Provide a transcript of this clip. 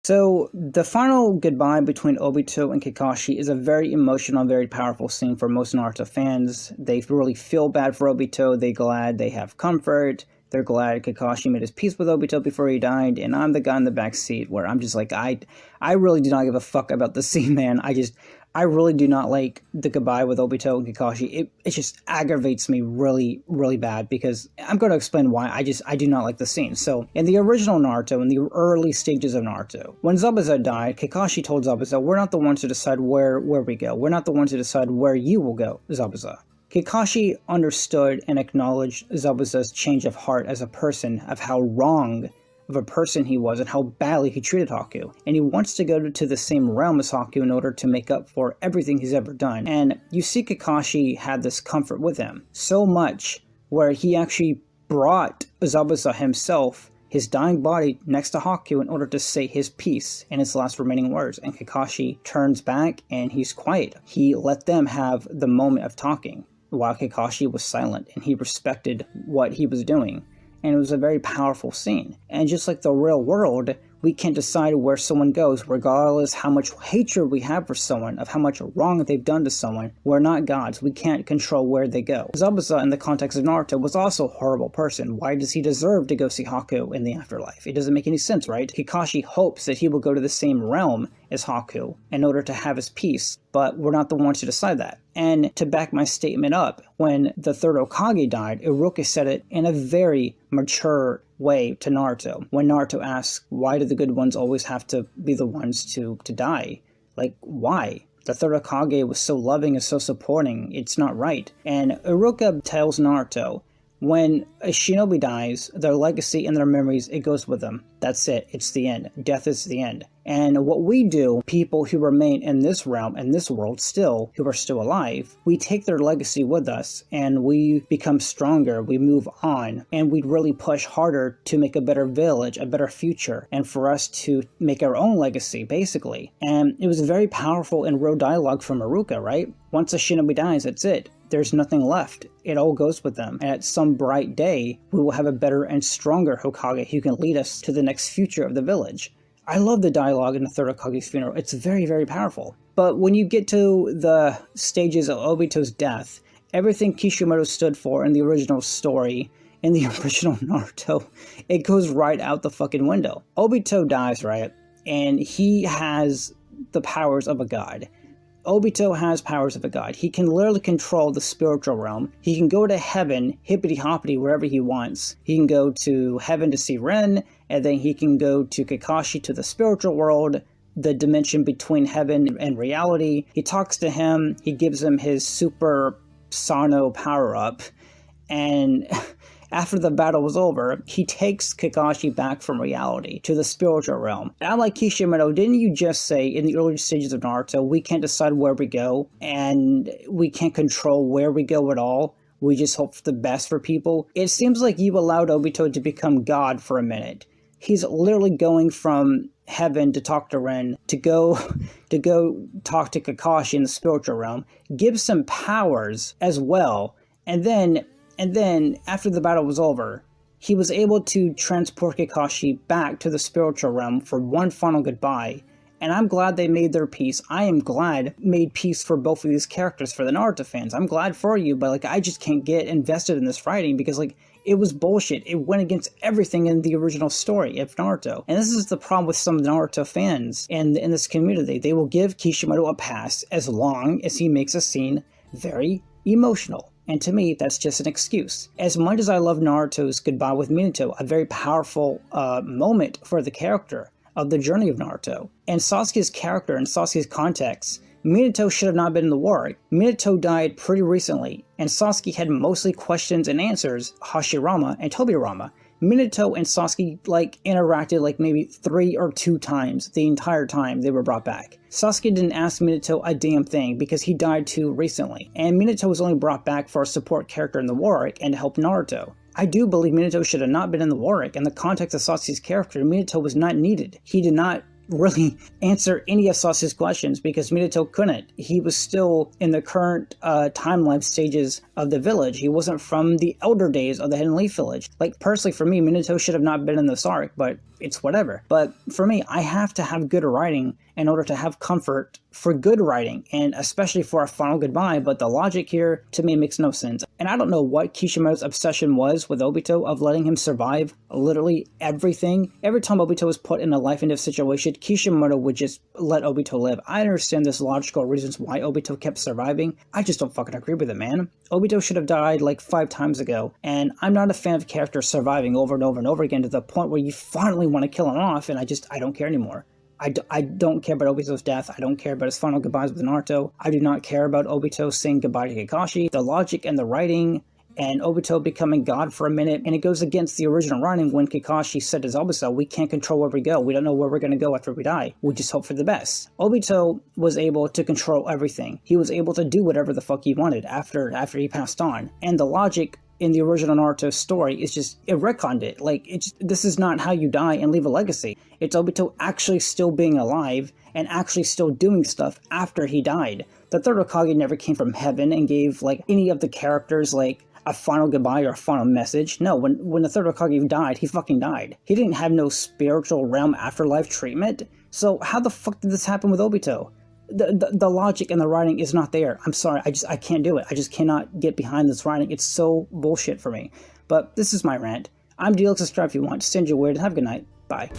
So the final goodbye between Obito and Kakashi is a very emotional, very powerful scene for most Naruto fans. They really feel bad for Obito. They're glad they have comfort. They're glad Kakashi made his peace with Obito before he died. And I'm the guy in the back seat where I'm just like, I really do not give a fuck about the scene, man. I really do not like the goodbye with Obito and Kakashi. It just aggravates me really, really bad because I'm going to explain why. I do not like the scene. So in the original Naruto, in the early stages of Naruto, when Zabuza died, Kakashi told Zabuza, "We're not the ones to decide where we go. We're not the ones to decide where you will go, Zabuza." Kakashi understood and acknowledged Zabuza's change of heart as a person, of how wrong of a person he was and how badly he treated Haku. And he wants to go to the same realm as Haku in order to make up for everything he's ever done. And you see Kakashi had this comfort with him so much where he actually brought Zabuza himself, his dying body, next to Haku in order to say his piece in his last remaining words. And Kakashi turns back and he's quiet. He let them have the moment of talking while Kakashi was silent, and he respected what he was doing. And it was a very powerful scene. And just like the real world, we can't decide where someone goes, regardless how much hatred we have for someone, of how much wrong they've done to someone. We're not gods. We can't control where they go. Zabuza, in the context of Naruto, was also a horrible person. Why does he deserve to go see Haku in the afterlife? It doesn't make any sense, right? Kakashi hopes that he will go to the same realm as Haku in order to have his peace, but we're not the ones to decide that. And to back my statement up, when the Third Hokage died, Iruka said it in a very mature way to Naruto. When Naruto asks, why do the good ones always have to be the ones to die? Like, why? The Third Hokage was so loving and so supporting. It's not right. And Iruka tells Naruto, when a shinobi dies, their legacy and their memories, it goes with them. That's it. It's the end. Death is the end. And what we do, people who remain in this realm, in this world still, who are still alive, we take their legacy with us and we become stronger, we move on, and we really push harder to make a better village, a better future, and for us to make our own legacy, basically. And it was very powerful and real dialogue from Iruka, right? Once a shinobi dies, that's it. There's nothing left. It all goes with them. And at some bright day, we will have a better and stronger Hokage who can lead us to the next future of the village. I love the dialogue in the Third Hokage's funeral. It's very, very powerful. But when you get to the stages of Obito's death, everything Kishimoto stood for in the original story, in the original Naruto, it goes right out the fucking window. Obito dies, right? And he has the powers of a god. Obito has powers of a god. He can literally control the spiritual realm. He can go to heaven, hippity-hoppity, wherever he wants. He can go to heaven to see Ren, and then he can go to Kakashi to the spiritual world, the dimension between heaven and reality. He talks to him. He gives him his Super Sano power-up, and after the battle was over, he takes Kakashi back from reality to the spiritual realm. And I'm like, Kishimoto, didn't you just say in the early stages of Naruto, we can't decide where we go, and we can't control where we go at all? We just hope for the best for people? It seems like you allowed Obito to become God for a minute. He's literally going from heaven to talk to Ren, to go talk to Kakashi in the spiritual realm, gives some powers as well, and then after the battle was over, he was able to transport Kakashi back to the spiritual realm for one final goodbye. And I'm glad they made their peace. I am glad made peace for both of these characters, for the Naruto fans. I'm glad for you, but like, I just can't get invested in this writing because like, it was bullshit. It went against everything in the original story of Naruto. And this is the problem with some Naruto fans in this community. They will give Kishimoto a pass as long as he makes a scene very emotional. And to me, that's just an excuse. As much as I love Naruto's goodbye with Minato, a very powerful moment for the character of the journey of Naruto, and Sasuke's character and Sasuke's context, Minato should have not been in the war. Minato died pretty recently, and Sasuke had mostly questions and answers, Hashirama and Tobirama. Minato and Sasuke interacted maybe 3 or 2 times the entire time they were brought back. Sasuke didn't ask Minato a damn thing because he died too recently, and Minato was only brought back for a support character in the war arc and to help Naruto. I do believe Minato should have not been in the war arc. In the context of Sasuke's character, Minato was not needed. He did not really answer any of Sasuke's questions because Minato couldn't. He was still in the current timeline stages of the village. He wasn't from the elder days of the Hidden Leaf Village. Like, personally for me, Minato should have not been in this arc, but it's whatever. But for me, I have to have good writing in order to have comfort for good writing, and especially for a final goodbye, but the logic here, to me, makes no sense. And I don't know what Kishimoto's obsession was with Obito of letting him survive literally everything. Every time Obito was put in a life-and-death situation, Kishimoto would just let Obito live. I understand there's logical reasons why Obito kept surviving. I just don't fucking agree with it, man. Obito should have died like 5 times ago, and I'm not a fan of characters surviving over and over and over again to the point where you finally want to kill him off, and I don't care anymore. I don't care about Obito's death. I don't care about his final goodbyes with Naruto. I do not care about Obito saying goodbye to Kakashi. The logic and the writing and Obito becoming God for a minute, and it goes against the original writing when Kakashi said to Zabuza, we can't control where we go. We don't know where we're going to go after we die. We just hope for the best. Obito was able to control everything. He was able to do whatever the fuck he wanted after he passed on. And the logic in the original Naruto story is just, it retconned it. Like, this is not how you die and leave a legacy. It's Obito actually still being alive and actually still doing stuff after he died. The Third Hokage never came from heaven and gave, like, any of the characters, like, a final goodbye or a final message. No, when the Third Hokage died, he fucking died. He didn't have no spiritual realm afterlife treatment. So how the fuck did this happen with Obito? The logic and the writing is not there. I'm sorry, I can't do it. I just cannot get behind this writing. It's so bullshit for me. But this is my rant. I'm DLX. Subscribe if you want. Send you weird. Have a good night. Bye.